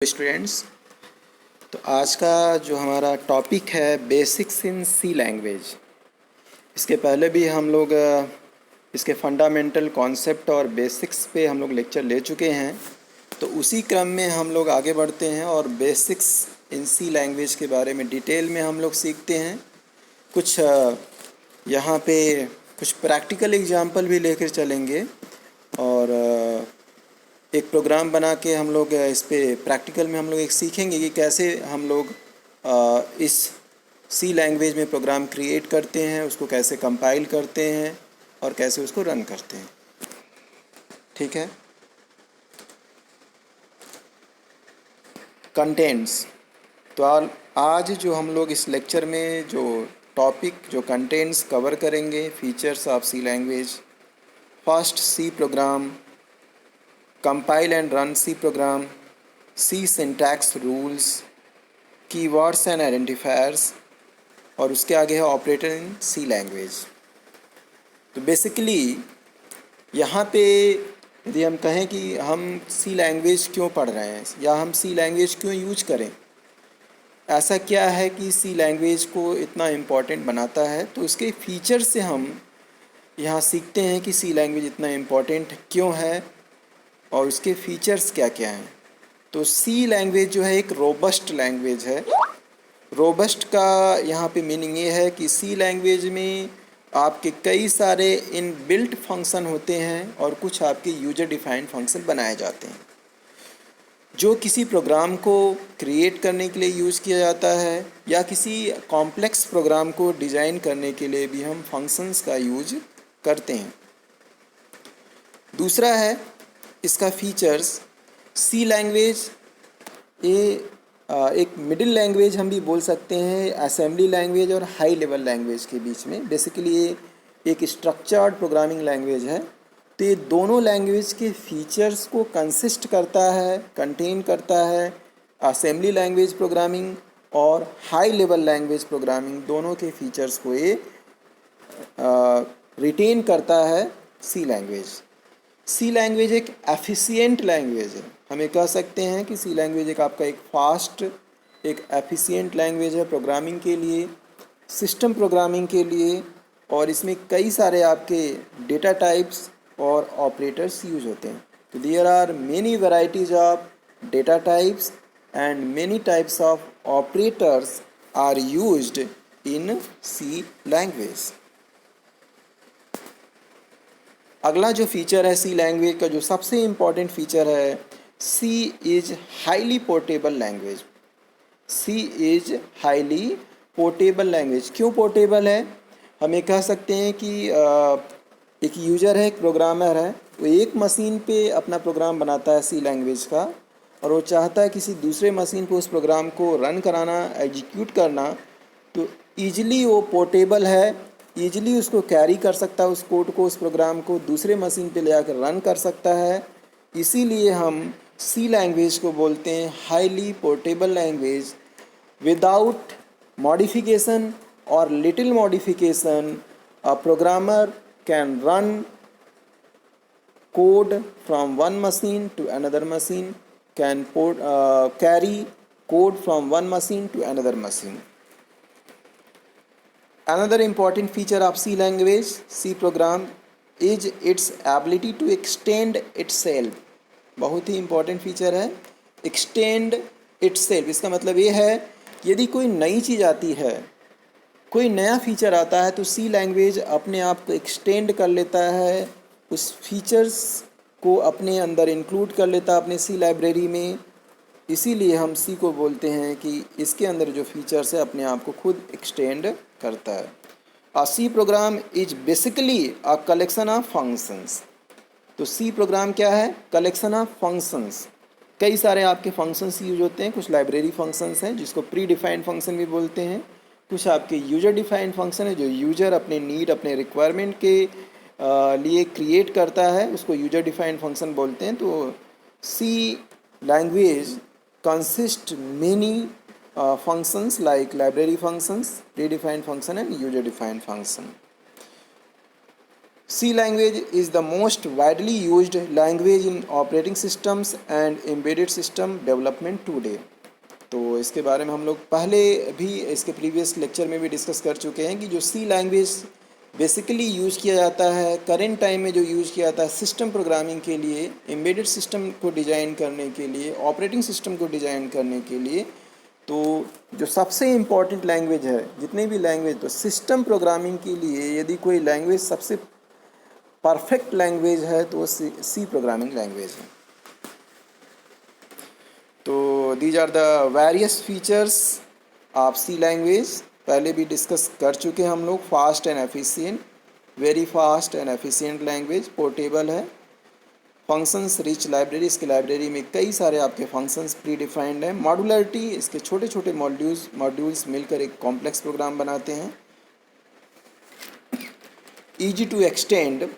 Students, तो आज का जो हमारा टॉपिक है बेसिक्स इन सी लैंग्वेज। इसके पहले भी हम लोग इसके फंडामेंटल कॉन्सेप्ट और बेसिक्स पे हम लोग लेक्चर ले चुके हैं। तो उसी क्रम में हम लोग आगे बढ़ते हैं और बेसिक्स इन सी लैंग्वेज के बारे में डिटेल में हम लोग सीखते हैं। कुछ यहाँ पे कुछ प्रैक्टिकल एग्जांपल भी लेकर चलेंगे और एक प्रोग्राम बना के हम लोग इस पे प्रैक्टिकल में हम लोग एक सीखेंगे कि कैसे हम लोग इस सी लैंग्वेज में प्रोग्राम क्रिएट करते हैं, उसको कैसे कंपाइल करते हैं और कैसे उसको रन करते हैं। ठीक है। कंटेंट्स। तो आज जो हम लोग इस लेक्चर में जो टॉपिक जो कंटेंट्स कवर करेंगे, features of C language, first C program, compile and run C program, C syntax rules, keywords and identifiers, और उसके आगे है ऑपरेटर इन सी लैंग्वेज। तो बेसिकली यहाँ पे यदि हम कहें कि हम सी लैंग्वेज क्यों पढ़ रहे हैं या हम सी लैंग्वेज क्यों यूज करें, ऐसा क्या है कि सी लैंग्वेज को इतना इम्पोर्टेंट बनाता है, तो उसके फीचर से हम यहाँ सीखते हैं कि सी लैंग्वेज इतना इम्पोर्टेंट क्यों है और उसके फीचर्स क्या क्या हैं। तो सी लैंग्वेज जो है एक रोबस्ट लैंग्वेज है। रोबस्ट का यहाँ पे मीनिंग ये है कि सी लैंग्वेज में आपके कई सारे इनबिल्ट फंक्शन होते हैं और कुछ आपके यूजर डिफाइंड फंक्शन बनाए जाते हैं जो किसी प्रोग्राम को क्रिएट करने के लिए यूज़ किया जाता है या किसी कॉम्प्लेक्स प्रोग्राम को डिज़ाइन करने के लिए भी हम फंक्शंस का यूज करते हैं। दूसरा है इसका फीचर्स। सी लैंग्वेज ये एक मिडिल लैंग्वेज हम भी बोल सकते हैं असेंबली लैंग्वेज और हाई लेवल लैंग्वेज के बीच में। बेसिकली ये एक स्ट्रक्चर्ड प्रोग्रामिंग लैंग्वेज है। तो ये दोनों लैंग्वेज के फीचर्स को कंसिस्ट करता है, कंटेन करता है। असेंबली लैंग्वेज प्रोग्रामिंग और हाई लेवल लैंग्वेज प्रोग्रामिंग दोनों के फीचर्स को ये रिटेन करता है सी लैंग्वेज। सी लैंग्वेज एक एफिशिएंट लैंग्वेज है। हम ये कह सकते हैं कि सी लैंग्वेज एक आपका एक फास्ट, एक एफिशिएंट लैंग्वेज है प्रोग्रामिंग के लिए, सिस्टम प्रोग्रामिंग के लिए, और इसमें कई सारे आपके डेटा टाइप्स और ऑपरेटर्स यूज होते हैं। तो there are many varieties of data types and many types of operators are used in C language. अगला जो फीचर है सी लैंग्वेज का, जो सबसे इम्पॉर्टेंट फीचर है, C is highly portable language. C is highly portable language. क्यों portable है? हम ये कह सकते हैं कि एक यूज़र है, एक प्रोग्रामर है, वो एक मशीन पे अपना प्रोग्राम बनाता है सी लैंग्वेज का, और वो चाहता है किसी दूसरे मशीन पे उस प्रोग्राम को रन कराना, एग्जीक्यूट करना। तो ईजिली वो पोर्टेबल है, ईजिली उसको कैरी कर सकता है, उस कोड को, उस प्रोग्राम को दूसरे मशीन पे ले आकर रन कर सकता है। इसीलिए हम सी लैंग्वेज को बोलते हैं highly portable language. Without modification और little modification a programmer can run code from one machine to another machine, can carry code from one machine to another machine. Another important feature of C language, C program, is its ability to extend itself. बहुत ही important feature है extend itself। इसका मतलब ये है यदि कोई नई चीज़ आती है, कोई नया फीचर आता है, तो सी लैंग्वेज अपने आप को एक्सटेंड कर लेता है, उस फीचर्स को अपने अंदर इंक्लूड कर लेता है अपने सी लाइब्रेरी में। इसीलिए हम सी को बोलते हैं कि इसके अंदर जो फीचर्स है अपने आप को खुद एक्सटेंड करता है। A C program is basically a collection of functions. तो सी प्रोग्राम क्या है? Collection of functions. कई सारे आपके फंक्शंस यूज होते हैं। कुछ लाइब्रेरी फंक्शंस हैं जिसको प्री डिफाइंड फंक्शन भी बोलते हैं। कुछ आपके यूजर डिफाइंड फंक्शन है जो यूजर अपने नीड, अपने रिक्वायरमेंट के लिए क्रिएट करता है, उसको यूजर डिफाइंड फंक्शन बोलते हैं। तो C language consist many functions like library functions, predefined function and user defined function. C language is the most widely used language in operating systems and embedded system development today. तो इसके बारे में हम लोग पहले भी इसके प्रीवियस लेक्चर में भी डिस्कस कर चुके हैं कि जो C लैंग्वेज बेसिकली यूज़ किया जाता है करेंट टाइम में, जो यूज़ किया जाता है सिस्टम प्रोग्रामिंग के लिए, एम्बेडेड सिस्टम को डिज़ाइन करने के लिए, ऑपरेटिंग सिस्टम को डिज़ाइन करने के लिए, तो जो सबसे इम्पॉर्टेंट लैंग्वेज है जितने भी लैंग्वेज, तो सिस्टम प्रोग्रामिंग के लिए यदि कोई लैंग्वेज सबसे परफेक्ट लैंग्वेज है तो वो सी प्रोग्रामिंग लैंग्वेज है। तो these are the various features of C language, पहले भी डिस्कस कर चुके हैं हम लोग। Fast and efficient, very fast and efficient language, portable है, फंक्शंस रिच लाइब्रेरी, इसके लाइब्रेरी में कई सारे आपके फंक्शंस प्री डिफाइंड हैं। मॉड्यूलरिटी, इसके छोटे छोटे मॉड्यूल्स मिलकर एक कॉम्प्लेक्स प्रोग्राम बनाते हैं। ईजी टू एक्सटेंड,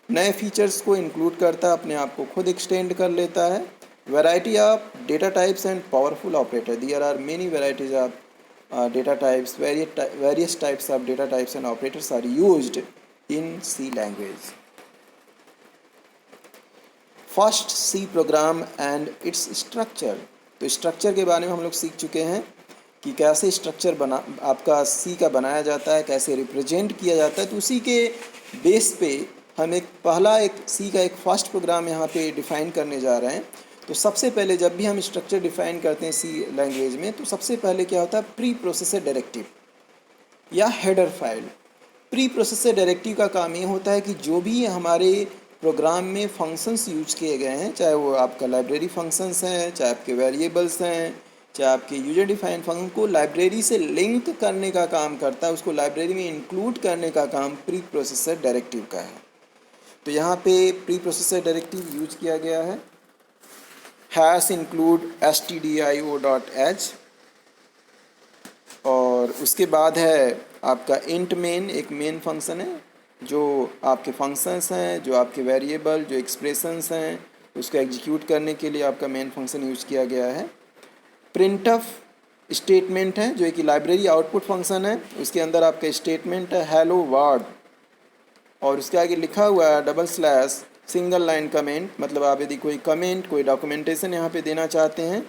नए फीचर्स को इंक्लूड करता है, अपने आप को खुद एक्सटेंड कर लेता है। Variety of data types and powerful operator, there are many varieties of data types, various types of data types and operators are used in C language. First C program and its structure, तो structure के बारे में हम लोग सीख चुके हैं कि कैसे स्ट्रक्चर बना आपका सी का बनाया जाता है, कैसे रिप्रेजेंट किया जाता है। तो उसी के बेस पे हम एक सी का एक फर्स्ट प्रोग्राम यहाँ पे डिफ़ाइन करने जा रहे हैं। तो सबसे पहले जब भी हम स्ट्रक्चर डिफ़ाइन करते हैं सी लैंग्वेज में, तो सबसे पहले क्या होता है, प्री प्रोसेसर डायरेक्टिव या header file. Pre processor directive का काम ये होता है कि जो भी हमारे प्रोग्राम में फंक्शंस यूज किए गए हैं, चाहे वो आपका लाइब्रेरी फंक्शंस हैं, चाहे आपके वेरिएबल्स हैं, चाहे आपके यूजर डिफाइंड फंक्शन, को लाइब्रेरी से लिंक करने का काम करता है, उसको लाइब्रेरी में इंक्लूड करने का काम प्री प्रोसेसर डायरेक्टिव का है। तो यहाँ पे प्री प्रोसेसर डायरेक्टिव यूज किया गया है। हैश इंक्लूड stdio.h, और उसके बाद है आपका इंट मेन, एक मेन फंक्शन है जो आपके फंक्शंस हैं, जो आपके वेरिएबल, जो एक्सप्रेशंस हैं, उसको एग्जीक्यूट करने के लिए आपका मेन फंक्शन यूज किया गया है। प्रिंटफ स्टेटमेंट है जो कि लाइब्रेरी आउटपुट फंक्शन है, उसके अंदर आपका स्टेटमेंट है हेलो वर्ल्ड, और उसके आगे लिखा हुआ है double slash single line comment, मतलब आप यदि कोई कमेंट, कोई डॉक्यूमेंटेशन यहाँ पे देना चाहते हैं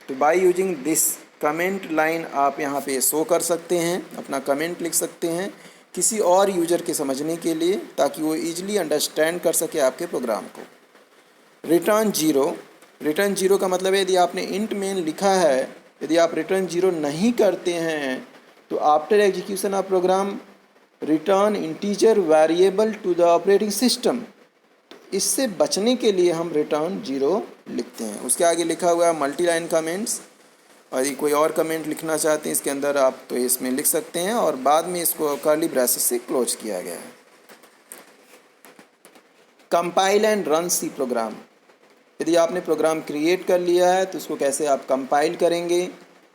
तो by using this comment line आप यहाँ पे शो कर सकते हैं, अपना कमेंट लिख सकते हैं किसी और यूजर के समझने के लिए, ताकि वो ईजिली अंडरस्टैंड कर सके आपके प्रोग्राम को। रिटर्न जीरो, रिटर्न जीरो का मतलब है यदि आपने इंट मेन लिखा है, यदि आप रिटर्न जीरो नहीं करते हैं तो after execution of program return integer variable to the operating system. इससे बचने के लिए हम रिटर्न जीरो लिखते हैं। उसके आगे लिखा हुआ है मल्टी लाइन कमेंट्स, और यदि कोई और कमेंट लिखना चाहते हैं इसके अंदर आप तो इसमें लिख सकते हैं, और बाद में इसको कर्ली ब्रैसेस से क्लोज किया गया है। Compile and run C program, यदि आपने प्रोग्राम क्रिएट कर लिया है तो उसको कैसे आप कंपाइल करेंगे।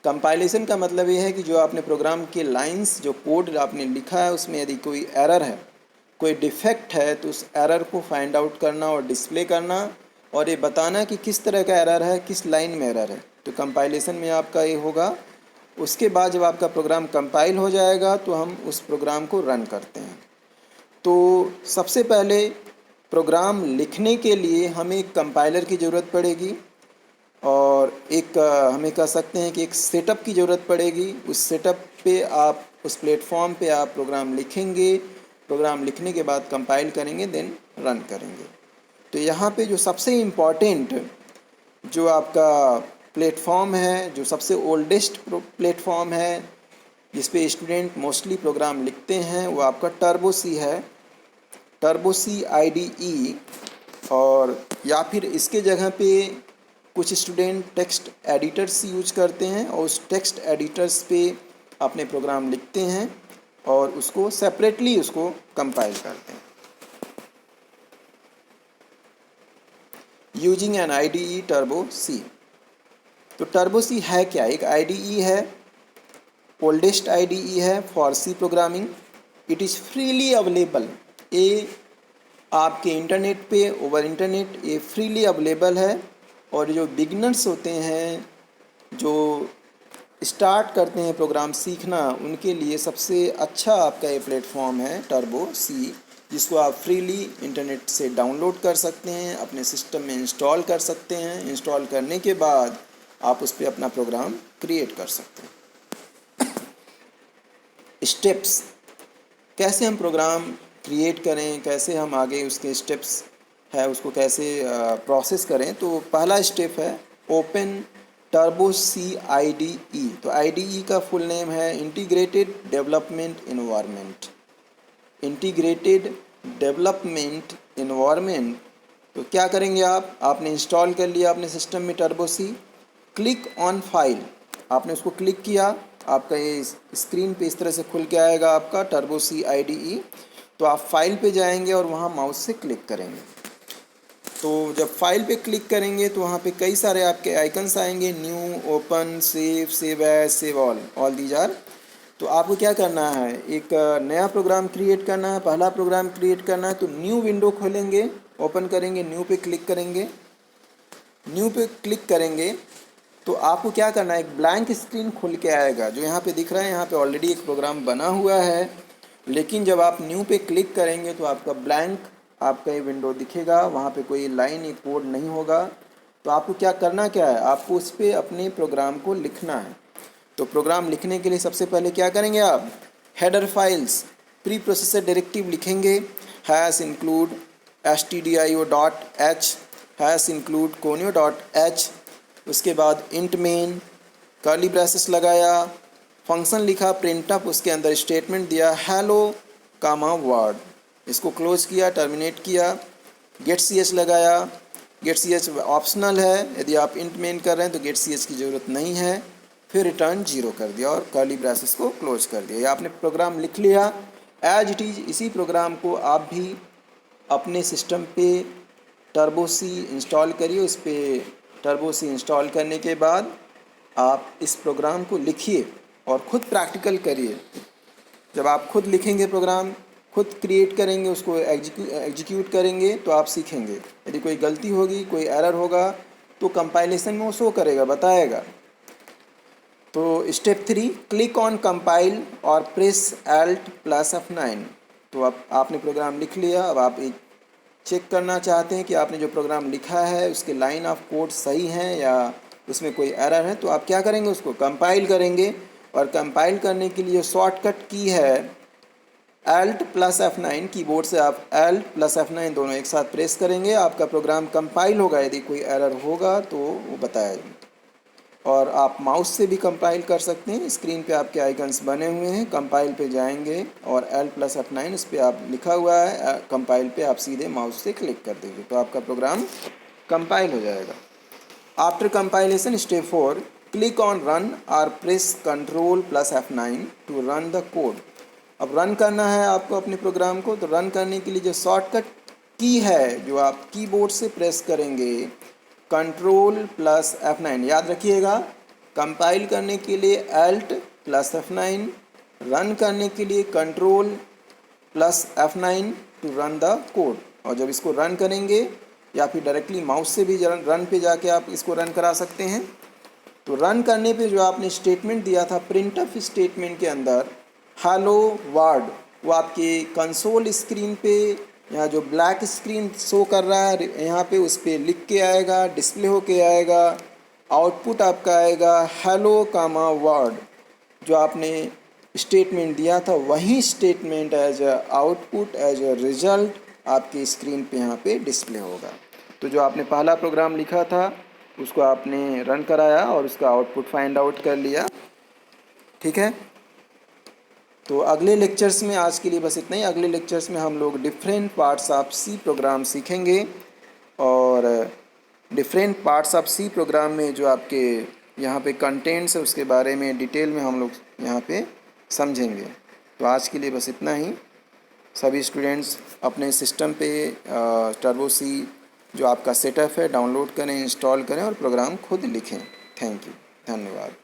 कंपाइलेशन का मतलब ये है कि जो आपने प्रोग्राम के लाइंस, जो कोड आपने लिखा है उसमें यदि कोई एरर है, कोई डिफेक्ट है, तो उस एरर को फाइंड आउट करना और डिस्प्ले करना, और ये बताना कि किस तरह का एरर है, किस लाइन में एरर है। तो कंपाइलेशन में आपका ये होगा। उसके बाद जब आपका प्रोग्राम कंपाइल हो जाएगा तो हम उस प्रोग्राम को रन करते हैं। तो सबसे पहले प्रोग्राम लिखने के लिए हमें एक कंपाइलर की ज़रूरत पड़ेगी, और एक हमें कह सकते हैं कि एक सेटअप की ज़रूरत पड़ेगी। उस सेटअप पे आप, उस प्लेटफॉर्म पे आप प्रोग्राम लिखेंगे, प्रोग्राम लिखने के बाद कंपाइल करेंगे, देन रन करेंगे। तो यहाँ पे जो सबसे इम्पॉर्टेंट जो आपका प्लेटफॉर्म है, जो सबसे ओल्डेस्ट प्लेटफॉर्म है जिस पे स्टूडेंट मोस्टली प्रोग्राम लिखते हैं, वो आपका टर्बो सी है, टर्बो सी IDE। और या फिर इसके जगह पे कुछ स्टूडेंट टेक्स्ट एडिटर्स यूज करते हैं, और उस टेक्स्ट एडिटर्स पे अपने प्रोग्राम लिखते हैं और उसको सेपरेटली उसको कंपाइल करते हैं using an IDE turbo C. तो टर्बो सी है क्या? एक IDE है, ओल्डेस्ट IDE है for C programming. It is freely available, ये आपके इंटरनेट पे, ओवर इंटरनेट ये फ्रीली अवेलेबल है। और जो बिगिनर्स होते हैं, जो स्टार्ट करते हैं प्रोग्राम सीखना, उनके लिए सबसे अच्छा आपका ये प्लेटफॉर्म है टर्बो सी, जिसको आप फ्रीली इंटरनेट से डाउनलोड कर सकते हैं, अपने सिस्टम में इंस्टॉल कर सकते हैं। इंस्टॉल करने के बाद आप उस पर अपना प्रोग्राम क्रिएट कर सकते हैं। स्टेप्स, कैसे हम प्रोग्राम क्रिएट करें, कैसे हम आगे उसके स्टेप्स है उसको कैसे प्रोसेस करें। तो पहला स्टेप है ओपन टर्बो सी IDE। तो IDE का फुल नेम है integrated development environment. Integrated development environment. तो क्या करेंगे आप, आपने इंस्टॉल कर लिया अपने सिस्टम में turbo C, click on file, आपने उसको क्लिक किया, आपका ये स्क्रीन पे इस तरह से खुल के आएगा आपका टर्बो सी IDE। तो आप फाइल पे जाएंगे और वहाँ माउस से क्लिक करेंगे। तो जब फाइल पे क्लिक करेंगे तो वहाँ पे कई सारे आपके आइकन्स आएंगे, new, open, save as, save all these are. तो आपको क्या करना है, एक नया प्रोग्राम क्रिएट करना है, पहला प्रोग्राम क्रिएट करना है। तो न्यू विंडो खोलेंगे, ओपन करेंगे, न्यू पे क्लिक करेंगे। न्यू पे क्लिक करेंगे तो आपको क्या करना है, एक ब्लैंक स्क्रीन खुल के आएगा। जो यहाँ पे दिख रहा है, यहाँ पे ऑलरेडी एक प्रोग्राम बना हुआ है, लेकिन जब आप न्यू पे क्लिक करेंगे तो आपका ब्लैंक आपका ये विंडो दिखेगा, वहाँ पे कोई लाइन, एक कोड नहीं होगा। तो आपको क्या करना क्या है, आपको उस पर अपने प्रोग्राम को लिखना है। तो प्रोग्राम लिखने के लिए सबसे पहले क्या करेंगे, आप header files pre processor directive लिखेंगे, hash include stdio.h, hash include conio.h। उसके बाद इंट मेन, कर्ली ब्रेसेस लगाया, फंक्शन लिखा प्रिंटअप, उसके अंदर स्टेटमेंट दिया हेलो कामा वर्ड, इसको क्लोज किया, टर्मिनेट किया। गेट ch लगाया, गेट ch ऑप्शनल है, यदि आप इंट मेन कर रहे हैं तो गेट ch की ज़रूरत नहीं है। फिर रिटर्न 0 कर दिया और कर्ली ब्रेसेस को क्लोज कर दिया। ये आपने प्रोग्राम लिख लिया एज इट इज़। इसी प्रोग्राम को आप भी अपने सिस्टम पे टर्बो सी इंस्टॉल करिए। उस पर टर्बो सी इंस्टॉल करने के बाद आप इस प्रोग्राम को लिखिए और ख़ुद प्रैक्टिकल करिए। जब आप खुद लिखेंगे प्रोग्राम, खुद क्रिएट करेंगे, उसको एग्जीक्यूट करेंगे तो आप सीखेंगे। यदि कोई गलती होगी, कोई एरर होगा तो कंपाइलेशन में वो शो करेगा, बताएगा। तो स्टेप 3, क्लिक ऑन कंपाइल और प्रेस Alt + F9। तो अब आपने प्रोग्राम लिख लिया। अब आप एक चेक करना चाहते हैं कि आपने जो प्रोग्राम लिखा है उसके लाइन ऑफ कोड सही हैं या उसमें कोई एरर है। तो आप क्या करेंगे, उसको कंपाइल करेंगे। और कंपाइल करने के लिए शॉर्टकट की है Alt + F9। कीबोर्ड से आप Alt + F9 दोनों एक साथ प्रेस करेंगे, आपका प्रोग्राम कंपाइल होगा। यदि कोई एरर होगा तो वो बताएगा। और आप माउस से भी कंपाइल कर सकते हैं। स्क्रीन पे आपके आइकन्स बने हुए हैं, कंपाइल पे जाएंगे और Alt + F9 उस पर आप लिखा हुआ है, कंपाइल पे आप सीधे माउस से क्लिक कर देंगे तो आपका प्रोग्राम कंपाइल हो जाएगा। After compilation step 4, click on run और press Ctrl + F9 to run the code. अब रन करना है आपको अपने प्रोग्राम को। तो रन करने के लिए जो शॉर्टकट की है, जो आप कीबोर्ड से प्रेस करेंगे, Ctrl + F9, याद रखिएगा। कंपाइल करने के लिए Alt + F9, रन करने के लिए Ctrl + F9 to run the code. और जब इसको रन करेंगे या फिर डायरेक्टली माउस से भी रन पे जाके आप इसको रन करा सकते हैं। तो रन करने पे जो आपने स्टेटमेंट दिया था प्रिंटफ स्टेटमेंट के अंदर हेलो वर्ड, वो आपके कंसोल स्क्रीन पे यहाँ जो ब्लैक स्क्रीन शो कर रहा है यहाँ पे उस पर लिख के आएगा, डिस्प्ले होके आएगा। आउटपुट आपका आएगा हेलो कामा वर्ड। जो आपने स्टेटमेंट दिया था वही statement as a output, as a result आपकी स्क्रीन पे यहाँ पे डिस्प्ले होगा। तो जो आपने पहला प्रोग्राम लिखा था उसको आपने रन कराया और उसका आउटपुट फाइंड आउट कर लिया। ठीक है। तो अगले लेक्चर्स में आज के लिए बस इतना ही। अगले लेक्चर्स में हम लोग different parts of C program सीखेंगे और different parts of C program में जो आपके यहाँ पे कंटेंट्स है उसके बारे में डिटेल में हम लोग यहाँ पे समझेंगे। तो आज के लिए बस इतना ही। सभी स्टूडेंट्स अपने सिस्टम पे टर्बो सी जो आपका सेटअप है डाउनलोड करें, इंस्टॉल करें और प्रोग्राम खुद लिखें। थैंक यू, धन्यवाद।